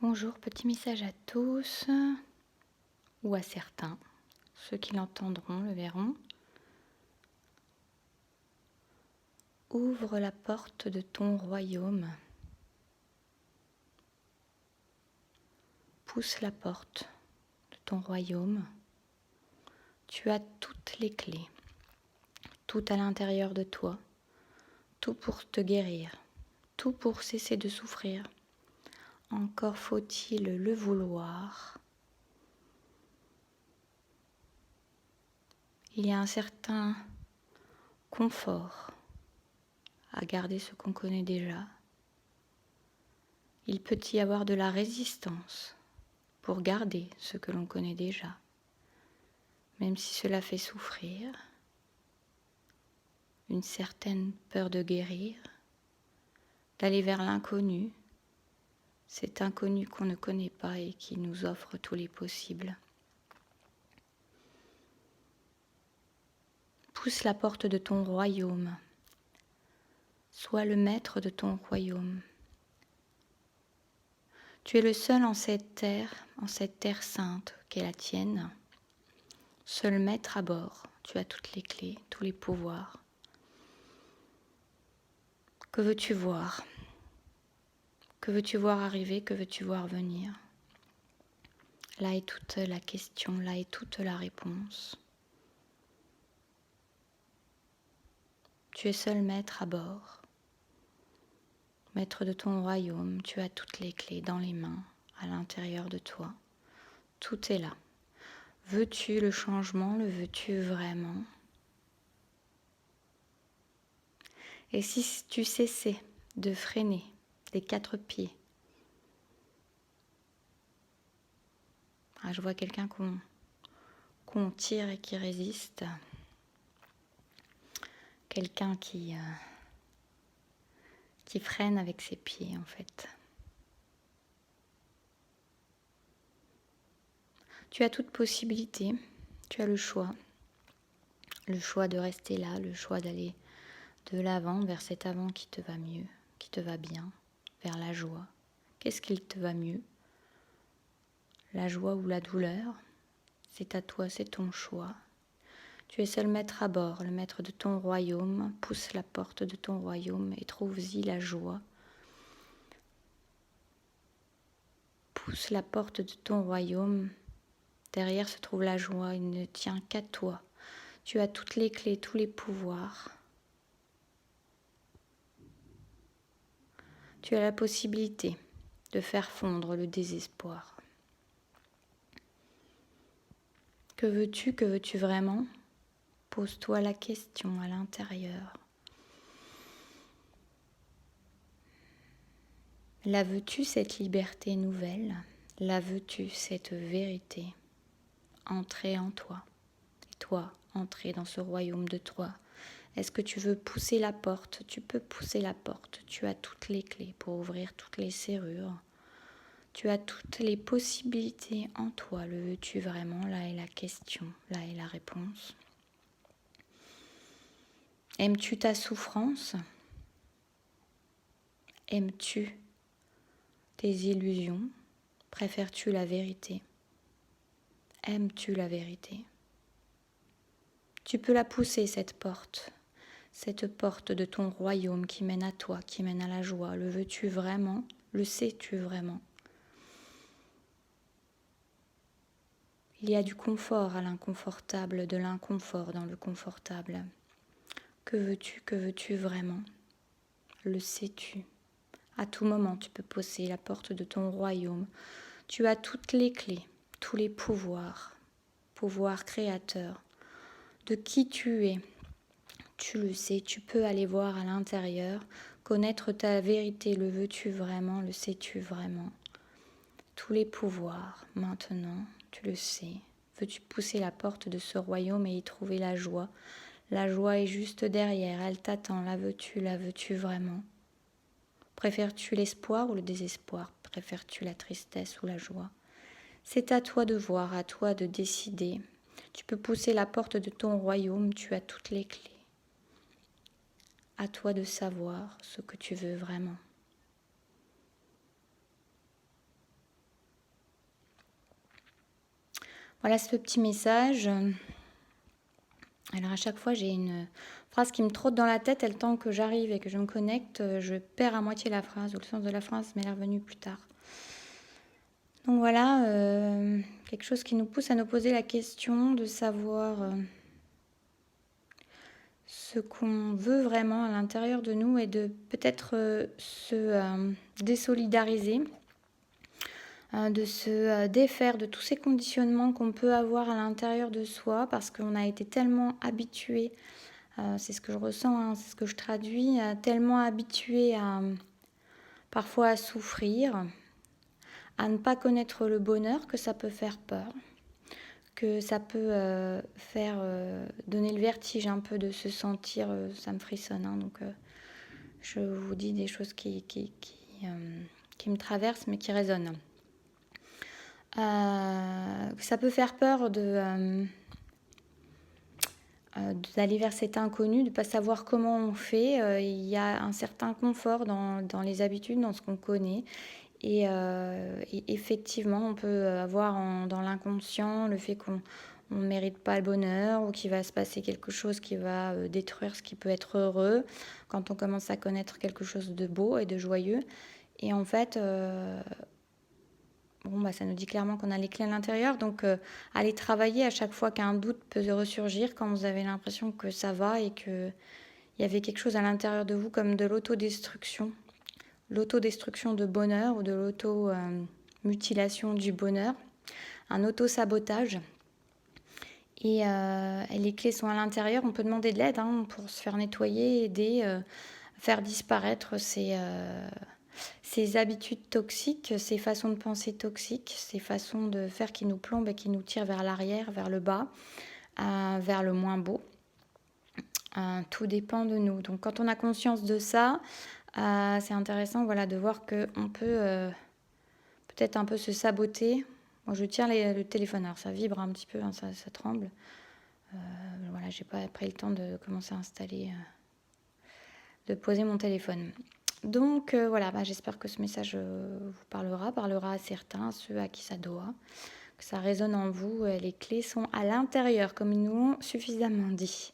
Bonjour, petit message à tous, ou à certains. Ceux qui l'entendront le verront. Ouvre la porte de ton royaume. Pousse la porte de ton royaume. Tu as toutes les clés, tout à l'intérieur de toi, tout pour te guérir, tout pour cesser de souffrir. Encore faut-il le vouloir. Il y a un certain confort à garder ce qu'on connaît déjà. Il peut y avoir de la résistance pour garder ce que l'on connaît déjà, même si cela fait souffrir, une certaine peur de guérir, d'aller vers l'inconnu, cet inconnu qu'on ne connaît pas et qui nous offre tous les possibles. Pousse la porte de ton royaume, sois le maître de ton royaume. Tu es le seul en cette terre sainte qu'est la tienne, seul maître à bord. Tu as toutes les clés, tous les pouvoirs. Que veux-tu voir ? Que veux-tu voir arriver ? Que veux-tu voir venir ? Là est toute la question, là est toute la réponse. Tu es seul maître à bord, maître de ton royaume. Tu as toutes les clés dans les mains, à l'intérieur de toi. Tout est là. Veux-tu le changement ? Le veux-tu vraiment ? Et si tu cessais de freiner des 4 pieds ? Je vois quelqu'un qu'on tire et qui résiste. Quelqu'un qui freine avec ses pieds en fait. Tu as toute possibilité, tu as le choix de rester là, le choix d'aller de l'avant vers cet avant qui te va mieux, qui te va bien, vers la joie. Qu'est-ce qu'il te va mieux ? La joie ou la douleur ? C'est à toi, c'est ton choix. Tu es seul maître à bord, le maître de ton royaume. Pousse la porte de ton royaume et trouve-y la joie. Pousse la porte de ton royaume. Derrière se trouve la joie, il ne tient qu'à toi. Tu as toutes les clés, tous les pouvoirs. Tu as la possibilité de faire fondre le désespoir. Que veux-tu vraiment ? Pose-toi la question à l'intérieur. La veux-tu cette liberté nouvelle ? La veux-tu cette vérité ? Entrer en toi. Et toi, entrer dans ce royaume de toi. Est-ce que tu veux pousser la porte ? Tu peux pousser la porte. Tu as toutes les clés pour ouvrir toutes les serrures. Tu as toutes les possibilités en toi. Le veux-tu vraiment ? Là est la question. Là est la réponse. Aimes-tu ta souffrance ? Aimes-tu tes illusions ? Préfères-tu la vérité ? Aimes-tu la vérité ? Tu peux la pousser, cette porte de ton royaume qui mène à toi, qui mène à la joie. Le veux-tu vraiment ? Le sais-tu vraiment ? Il y a du confort à l'inconfortable, de l'inconfort dans le confortable. Que veux-tu vraiment ? Le sais-tu ? À tout moment, tu peux pousser la porte de ton royaume. Tu as toutes les clés, tous les pouvoirs créateurs de qui tu es. Tu le sais, tu peux aller voir à l'intérieur, connaître ta vérité. Le veux-tu vraiment ? Le sais-tu vraiment ? Tous les pouvoirs, maintenant, tu le sais. Veux-tu pousser la porte de ce royaume et y trouver la joie ? La joie est juste derrière, elle t'attend. La veux-tu vraiment ? Préfères-tu l'espoir ou le désespoir ? Préfères-tu la tristesse ou la joie ? C'est à toi de voir, à toi de décider. Tu peux pousser la porte de ton royaume, tu as toutes les clés. À toi de savoir ce que tu veux vraiment. Voilà ce petit message. Alors à chaque fois, j'ai une phrase qui me trotte dans la tête et le temps que j'arrive et que je me connecte, je perds à moitié la phrase ou le sens de la phrase m'est revenu plus tard. Donc voilà, quelque chose qui nous pousse à nous poser la question de savoir ce qu'on veut vraiment à l'intérieur de nous et de peut-être se désolidariser, de se défaire de tous ces conditionnements qu'on peut avoir à l'intérieur de soi parce qu'on a été tellement habitué, c'est ce que je ressens, hein, c'est ce que je traduis, tellement habitué à parfois à souffrir, à ne pas connaître le bonheur, que ça peut faire peur, que ça peut faire donner le vertige un peu de se sentir, ça me frissonne, hein, donc je vous dis des choses qui me traversent mais qui résonnent. Ça peut faire peur d'aller vers cet inconnu, de ne pas savoir comment on fait. Il y a un certain confort dans les habitudes, dans ce qu'on connaît. Et effectivement, on peut avoir dans l'inconscient le fait qu'on ne mérite pas le bonheur ou qu'il va se passer quelque chose qui va détruire ce qui peut être heureux quand on commence à connaître quelque chose de beau et de joyeux. Et en fait, ça nous dit clairement qu'on a les clés à l'intérieur. Donc, allez travailler à chaque fois qu'un doute peut ressurgir, quand vous avez l'impression que ça va et qu'il y avait quelque chose à l'intérieur de vous comme de l'autodestruction. L'autodestruction de bonheur ou de l'auto-mutilation du bonheur, un auto-sabotage. Et les clés sont à l'intérieur. On peut demander de l'aide pour se faire nettoyer, aider, faire disparaître ces habitudes toxiques, ces façons de penser toxiques, ces façons de faire qui nous plombent et qui nous tirent vers l'arrière, vers le bas, vers le moins beau. Tout dépend de nous. Donc quand on a conscience de ça, c'est intéressant de voir qu'on peut peut-être un peu se saboter. Moi, je tiens le téléphone, alors ça vibre un petit peu, ça tremble. J'ai pas pris le temps de commencer à installer, de poser mon téléphone. Donc j'espère que ce message vous parlera à certains, ceux à qui ça doit, que ça résonne en vous. Les clés sont à l'intérieur, comme ils nous l'ont suffisamment dit.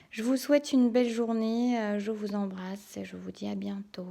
Je vous souhaite une belle journée, je vous embrasse et je vous dis à bientôt.